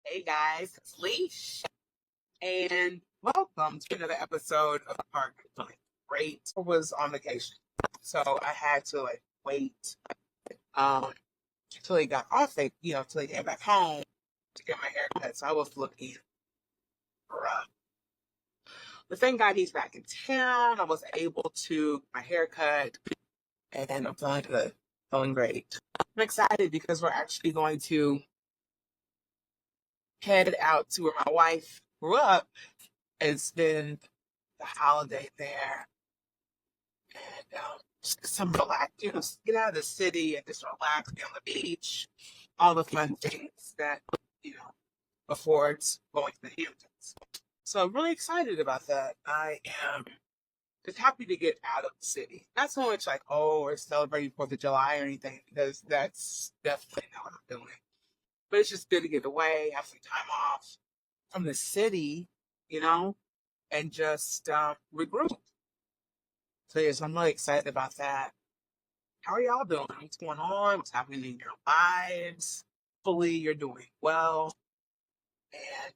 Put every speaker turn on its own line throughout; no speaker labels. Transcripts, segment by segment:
Hey guys, it's Leesh, and welcome to another episode of Park Feeling Great. I was on vacation, so I had to wait um till he got off, till he came back home to get my hair cut. So I was looking rough. But thank God he's back in town. I was able to get my hair cut, and I'm feeling good, feeling great. I'm excited because we're actually going to head out to where my wife grew up and spend the holiday there, and some relax, get out of the city and just relax, be on the beach, all the fun things that affords going to the Hamptons. So I'm really excited about that. I am just happy to get out of the city. Not so much like, oh, we're celebrating 4th of July or anything, because that's definitely not what I'm doing. But it's just good to get away, have some time off from the city, and just regroup. So yes, I'm really excited about that. How are y'all doing? What's going on? What's happening in your lives? Hopefully you're doing well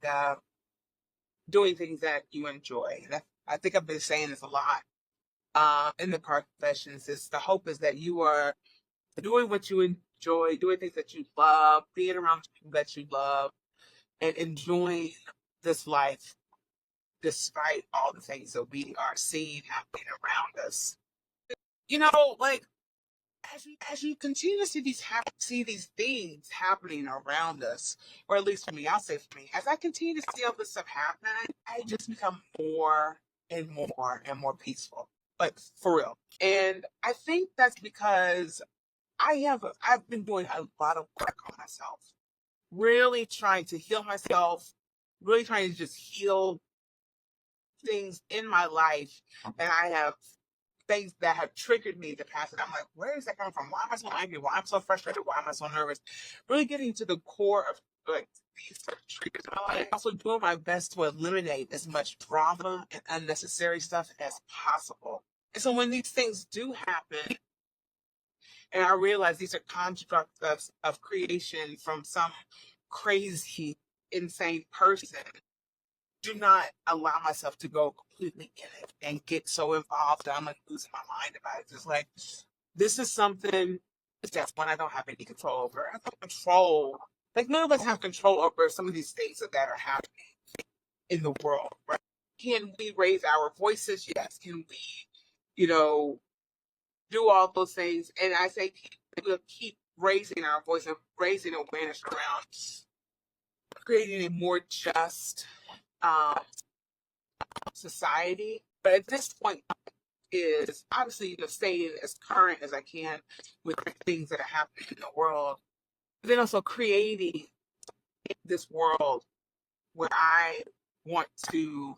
and doing things that you enjoy. And I think I've been saying this a lot in the car confessions. The hope is that you are doing what you enjoy, doing things that you love, being around people that you love, and enjoying this life despite all the things that we are seeing happening around us. Like as you continue to see these things happening around us, or at least for me, I'll say for me, as I continue to see all this stuff happen, I just become more and more and more peaceful. Like for real. And I think that's because I've been doing a lot of work on myself. Really trying to heal myself, really trying to just heal things in my life. And I have things that have triggered me in the past. And I'm like, where is that coming from? Why am I so angry? Why am I so frustrated? Why am I so nervous? Really getting to the core of these triggers in my life. Also doing my best to eliminate as much drama and unnecessary stuff as possible. And so when these things do happen, and I realize these are constructs of creation from some crazy, insane person, do not allow myself to go completely in it and get so involved that I'm like losing my mind about it. Just like, this is something that's one I don't have any control over. I have control. Like, none of us have control over some of these things that are happening in the world, right? Can we raise our voices? Yes. Can we, do all those things? And I say we'll keep raising our voice and raising awareness around creating a more just society. But at this point is obviously staying as current as I can with things that are happening in the world. But then also creating this world where I want to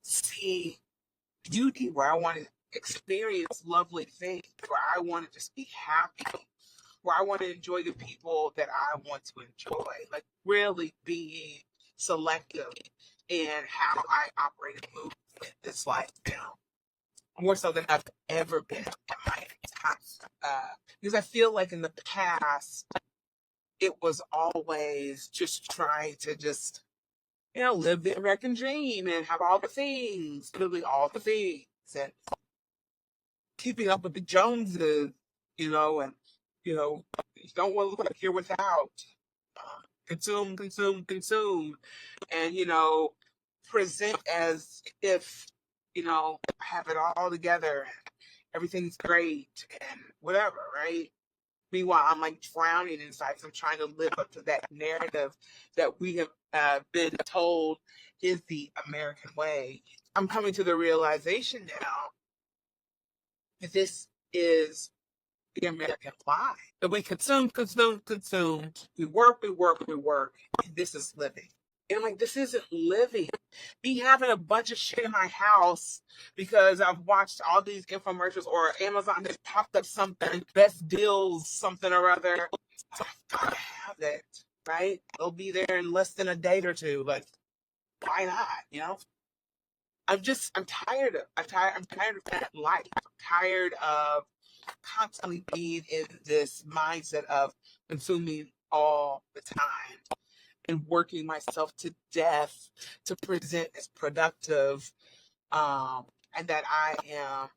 see beauty, where I want to experience lovely things, where I want to just be happy, where I want to enjoy the people that I want to enjoy. Like really being selective in how I operate and move in this life now. More so than I've ever been in my entire because I feel like in the past it was always just trying to just live the American dream and have all the things, literally all the things, and keeping up with the Joneses, and you don't want to look like you're without. Consume, consume, consume, and present as if I have it all together, everything's great, and whatever, right? Meanwhile, I'm like drowning inside. So I'm trying to live up to that narrative that we have been told is the American way. I'm coming to the realization now that this is the American lie. That we consume, consume, consume. We work, we work, we work. And this is living. And I'm like, this isn't living. Me having a bunch of shit in my house because I've watched all these infomercials or Amazon just popped up something, best deals, something or other. So I've got to have it, right? It'll be there in less than a day or two. Like, why not? I'm tired of that life. I'm tired of constantly being in this mindset of consuming all the time. and working myself to death to present as productive, and that I am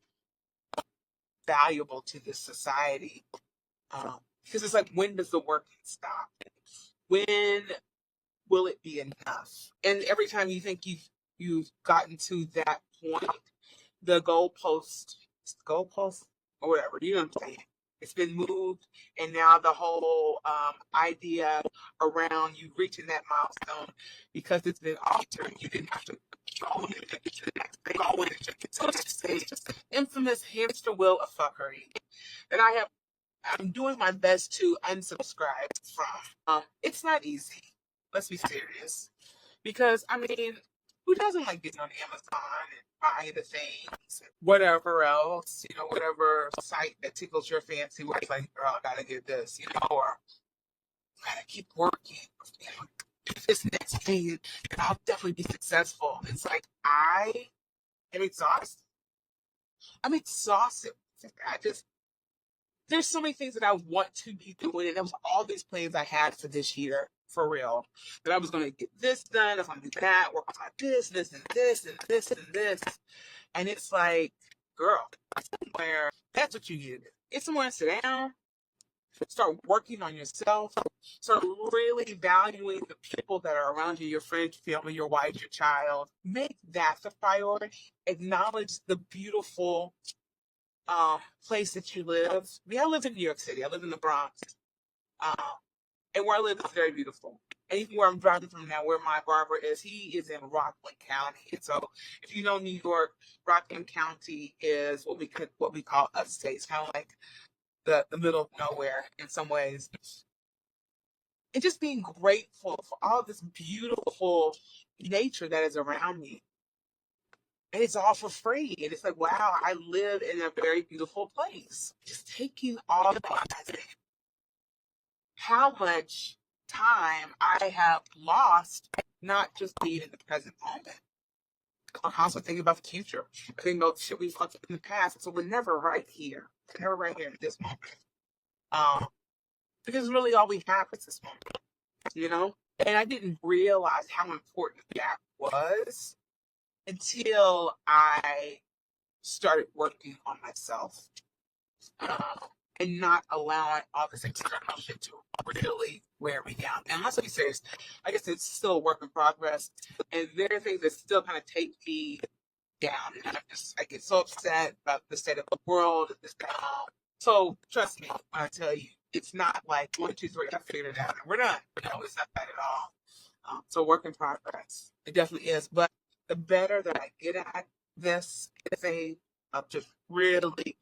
valuable to this society. Because it's like, when does the work stop? When will it be enough? And every time you think you've gotten to that point, the goalpost, or whatever, you know what I'm saying? It's been moved, and now the whole idea around you reaching that milestone, because it's been altered, you didn't have to go and take it to the next thing. So it's just an infamous hamster wheel of fuckery that I'm doing my best to unsubscribe from. It's not easy. Let's be serious. Because, I mean, who doesn't like getting on Amazon and buy the things, whatever else, whatever site that tickles your fancy, where it's like, girl, I gotta get this, or gotta keep working, do this next thing, and I'll definitely be successful. It's like, I am exhausted. I'm exhausted. There's so many things that I want to be doing, and there was all these plans I had for this year, for real. That I was going to get this done, I was going to do that, work on my business, and this, and this, and this. And it's like, girl, somewhere, that's what you need. It's somewhere to sit down, start working on yourself, start really valuing the people that are around you, your friends, your family, your wife, your child. Make that the priority. Acknowledge the beautiful place that you live. I live in New York City. I live in the Bronx. And where I live is very beautiful. And even where I'm driving from now, where my barber is, he is in Rockland County. And so, if you know New York, Rockland County is what we call upstate. It's kind of like the middle of nowhere in some ways. And just being grateful for all this beautiful nature that is around me. And it's all for free. And it's like, wow, I live in a very beautiful place. Just taking all the how much time I have lost, not just being in the present moment. I'm constantly thinking about the future. Thinking about shit we've fucked up in the past. So we're never right here. Never right here in this moment. Because really all we have is this moment, And I didn't realize how important that was until I started working on myself, and not allowing all this external shit to really wear me down. And let's be serious, I guess it's still a work in progress, and there are things that still kind of take me down, and I get so upset about the state of the world. So trust me when I tell you, it's not like 1, 2, 3, I figured it out and we're done. No, it's not that at all. So work in progress. It definitely is. But the better that I get at this thing of just really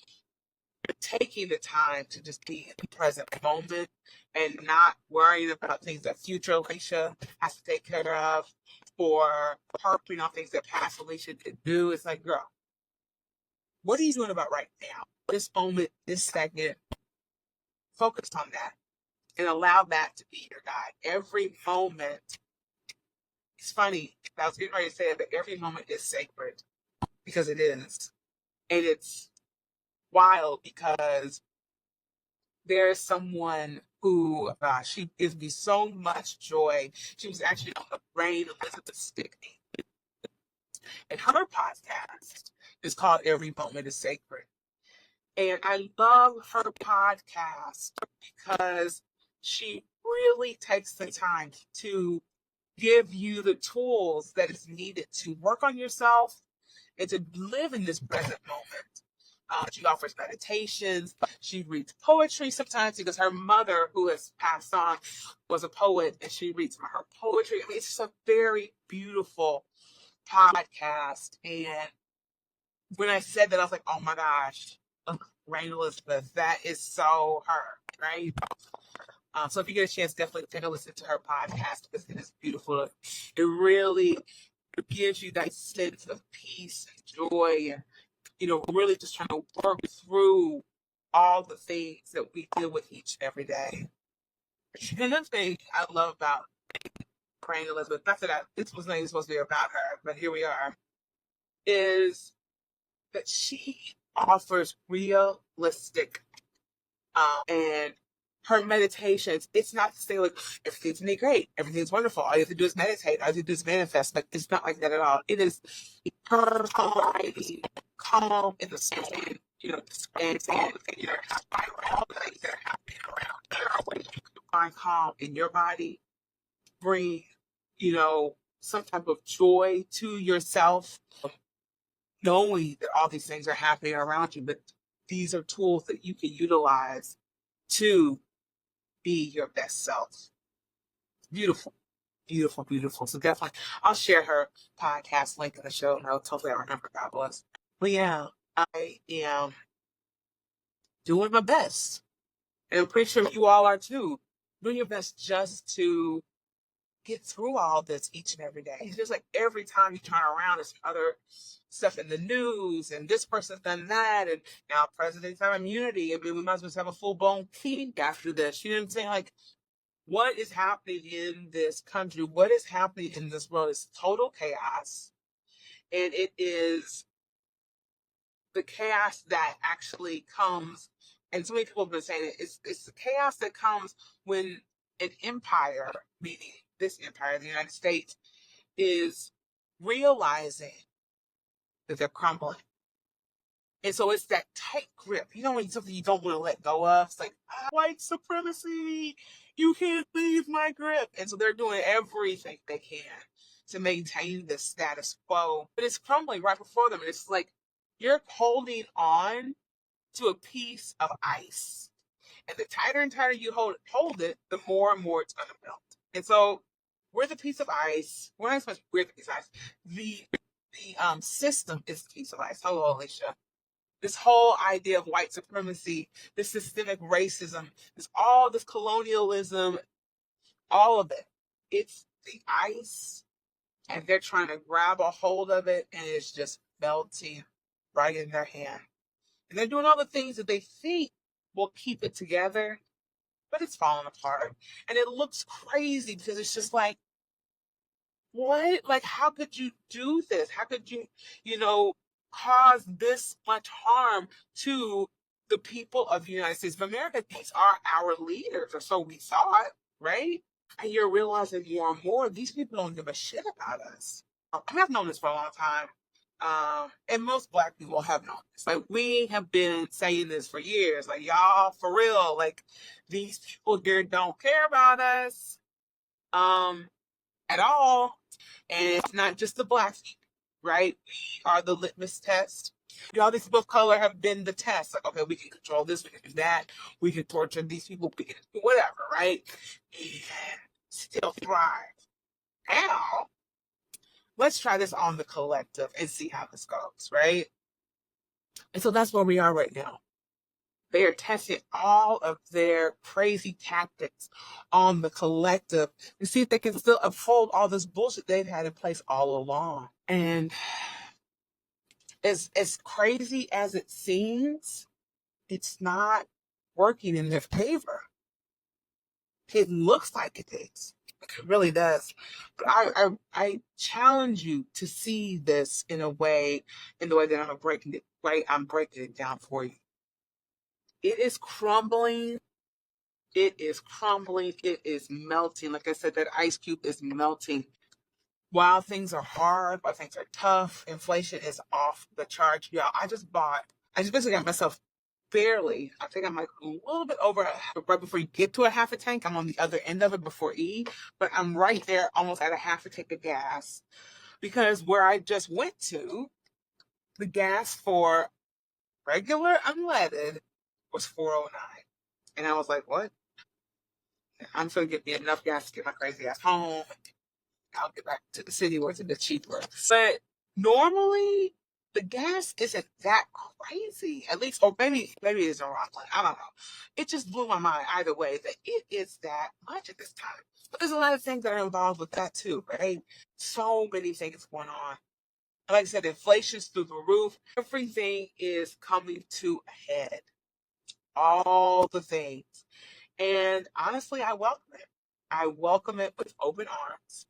taking the time to just be in the present moment and not worrying about things that future Alicia has to take care of, or harping on things that past Alicia did do. It's like, girl, what are you doing about right now? This moment, this second, focus on that and allow that to be your guide. Every moment, it's funny, I was getting ready to say it, but every moment is sacred, because it is. And it's wild because there's someone who, she gives me so much joy. She was actually on the brain of Elizabeth Stickney. And her podcast is called Every Moment is Sacred. And I love her podcast because she really takes the time to give you the tools that is needed to work on yourself and to live in this present moment. She offers meditations. She reads poetry sometimes, because her mother, who has passed on, was a poet, and she reads from her poetry. I mean, it's just a very beautiful podcast. And when I said that, I was like, oh my gosh, Rain Elizabeth, that is so her, right? So if you get a chance, definitely take a listen to her podcast, because it is beautiful. It really gives you that sense of peace and joy, and really just trying to work through all the things that we deal with each and every day. And another thing I love about Rain Elizabeth, not that this was not even supposed to be about her, but here we are, is that she offers realistic and her meditations, it's not to say like everything's gonna be great, everything's wonderful. All you have to do is meditate. All you have to do is manifest. Like it's not like that at all. It is her calm in the skin, and all the things that are happening around her. When you find calm in your body, bring, some type of joy to yourself, knowing that all these things are happening around you, but these are tools that you can utilize to be your best self. Beautiful, beautiful, beautiful. So definitely, I'll share her podcast link in the show notes. Hopefully, I remember. God bless. But yeah, I am doing my best, and I'm pretty sure you all are too. Doing your best just to get through all this each and every day. It's just like every time you turn around, there's other stuff in the news, and this person's done that, and now presidents have immunity. I mean, we might as well have a full-blown king after this. You know what I'm saying? Like, what is happening in this country? What is happening in this world is total chaos. And it is the chaos that actually comes, and so many people have been saying it's the chaos that comes when an empire, meaning this empire, the United States, is realizing that they're crumbling. And so it's that tight grip. When something you don't want to let go of. It's like, white supremacy, you can't leave my grip. And so they're doing everything they can to maintain the status quo. But it's crumbling right before them. And it's like you're holding on to a piece of ice. And the tighter and tighter you hold it, the more and more it's going to melt. And so we're the piece of ice. We're not so much we're the piece of ice. The system is the piece of ice. Hello, Alicia. This whole idea of white supremacy, this systemic racism, this colonialism, all of it. It's the ice, and they're trying to grab a hold of it, and it's just melting right in their hand. And they're doing all the things that they think will keep it together, but it's falling apart. And it looks crazy because it's just like, what? Like, how could you do this? How could you, cause this much harm to the people of the United States of America? These are our leaders, or so we thought, right? And you're realizing more and more, these people don't give a shit about us. I've known this for a long time. And most Black people have known this. Like, we have been saying this for years. Like, y'all, for real, like, these people here don't care about us at all. And it's not just the Black people, right? We are the litmus test. All these people of color have been the test. Like, okay, we can control this, we can do that, we can torture these people, we can do whatever, right? And still thrive. Now, let's try this on the collective and see how this goes, right? And so that's where we are right now. They are testing all of their crazy tactics on the collective to see if they can still uphold all this bullshit they've had in place all along. And as crazy as it seems, it's not working in their favor. It looks like it is. It really does. But I challenge you to see this in the way that I'm breaking it, right? I'm breaking it down for you. It is crumbling. It is crumbling. It is melting. Like I said, that ice cube is melting. While things are hard, while things are tough, inflation is off the charts. Yeah, I just basically got myself barely. I think I'm like a little bit over right before you get to a half a tank. I'm on the other end of it before E, but I'm right there almost at a half a tank of gas because where I just went to, the gas for regular unleaded was $4.09. And I was like, what? I'm going to get me enough gas to get my crazy ass home. I'll get back to the city where it's a bit cheaper. But normally, the gas isn't that crazy. At least, or maybe it's a wrong one. I don't know. It just blew my mind either way that it is that much at this time. But there's a lot of things that are involved with that too, right? So many things going on. Like I said, inflation's through the roof. Everything is coming to a head. All the things. And honestly, I welcome it. I welcome it with open arms.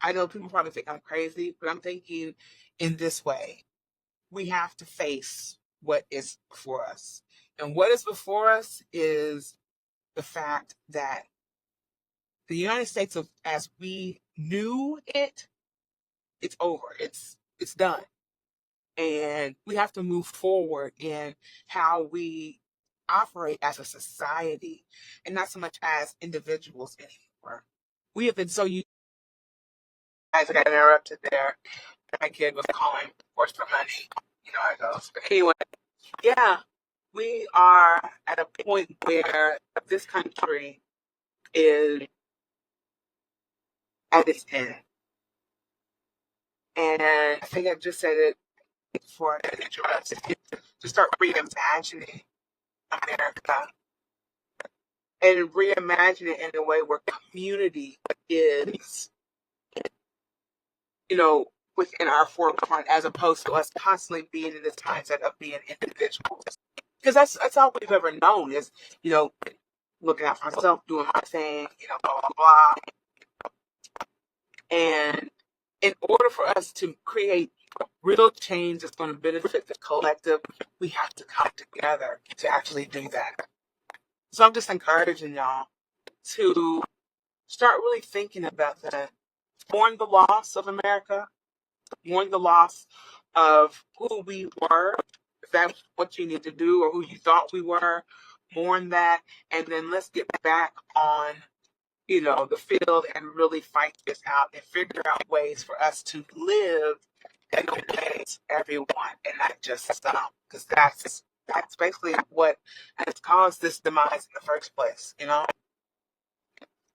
I know people probably think I'm crazy, but I'm thinking in this way. We have to face what is before us. And what is before us is the fact that the United States, as we knew it, it's over. It's done. And we have to move forward in how we operate as a society and not so much as individuals anymore. We have been so used. I got interrupted there. My kid was calling, of course, for money. You know how it goes. But anyway, yeah, we are at a point where this country is at its end. And I think I just said it before I interrupted, to start reimagining America and reimagine it in a way where community is, you know, within our forefront, as opposed to us constantly being in this mindset of being individuals. Because that's all we've ever known is, you know, looking out for myself, doing my thing, you know, blah, blah, blah. And in order for us to create real change that's going to benefit the collective, we have to come together to actually do that. So I'm just encouraging y'all to start really thinking about that. Mourn the loss of America, mourn the loss of who we were, if that's what you need to do, or who you thought we were, mourn that, and then let's get back on, you know, the field and really fight this out and figure out ways for us to live that benefits everyone and not just some, because that's basically what has caused this demise in the first place, you know?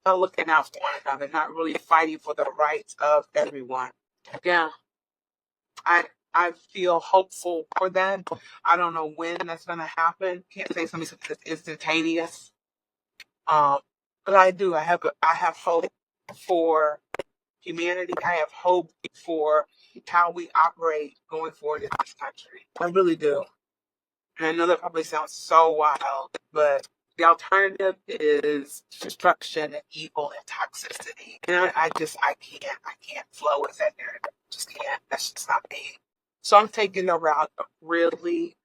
Not looking out for one another, not really fighting for the rights of everyone. Yeah, I feel hopeful for that. I don't know when that's going to happen. Can't say something that's instantaneous. But I do. I have hope for humanity. I have hope for how we operate going forward in this country. I really do. And I know that probably sounds so wild, but the alternative is destruction and evil and toxicity. And I can't flow with that narrative. Just can't. That's just not me. So I'm taking the route of really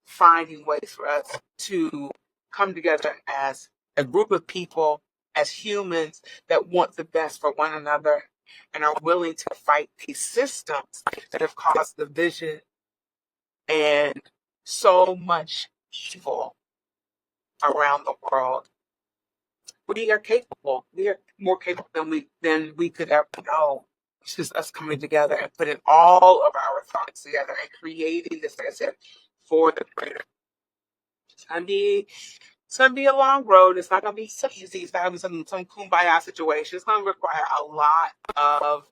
finding ways for us to come together as a group of people, as humans that want the best for one another and are willing to fight these systems that have caused division and so much evil around the world. We are capable. We are more capable than we could ever know. It's just us coming together and putting all of our thoughts together and creating this, like I said, for the greater. It's gonna be a long road. It's not gonna be so easy. It's not gonna be some kumbaya situation. It's gonna require a lot of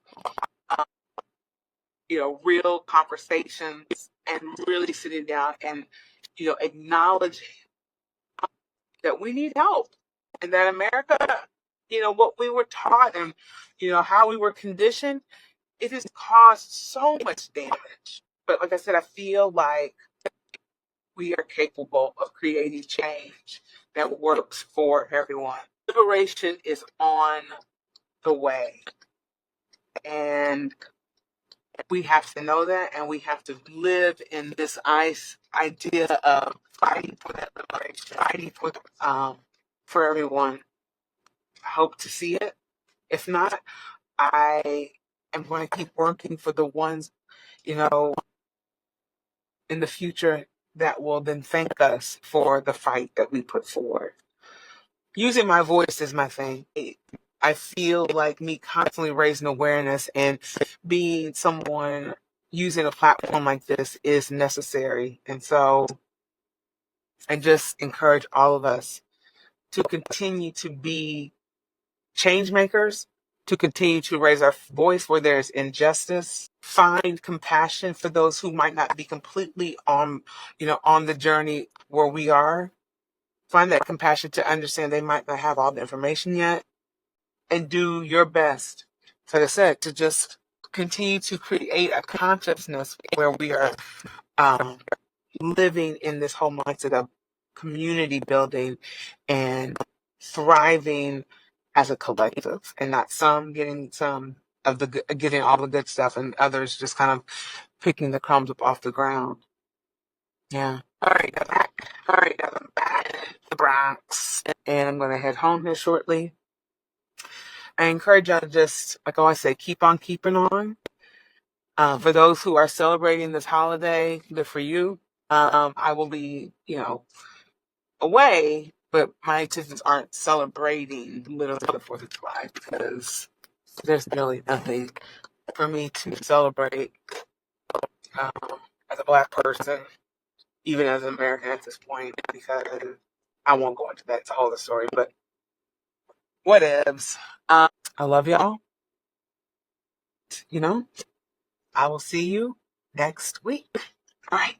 real conversations and really sitting down and acknowledging that we need help and that America, what we were taught and how we were conditioned, it has caused so much damage. But like I said, I feel like we are capable of creating change that works for everyone. Liberation is on the way. And we have to know that, and we have to live in this idea of fighting for that liberation, fighting for everyone. I hope to see it. If not, I am going to keep working for the ones, in the future that will then thank us for the fight that we put forward. Using my voice is my thing. I feel like me constantly raising awareness and being someone using a platform like this is necessary. And so I just encourage all of us to continue to be change makers, to continue to raise our voice where there's injustice, find compassion for those who might not be completely on the journey where we are. Find that compassion to understand they might not have all the information yet, and do your best, like I said, to just continue to create a consciousness where we are living in this whole mindset of community building and thriving as a collective, and not some getting getting all the good stuff and others just kind of picking the crumbs up off the ground. Yeah. All right, I'm back. Bronx, and I'm going to head home here shortly. I encourage y'all to just, like I always say, keep on keeping on. For those who are celebrating this holiday, good for you. I will be, away, but my intentions aren't celebrating literally the 4th of July because there's really nothing for me to celebrate um, as a Black person, even as an American at this point, because I won't go into that. It's a whole other story, but whatevs. I love y'all. I will see you next week. All right.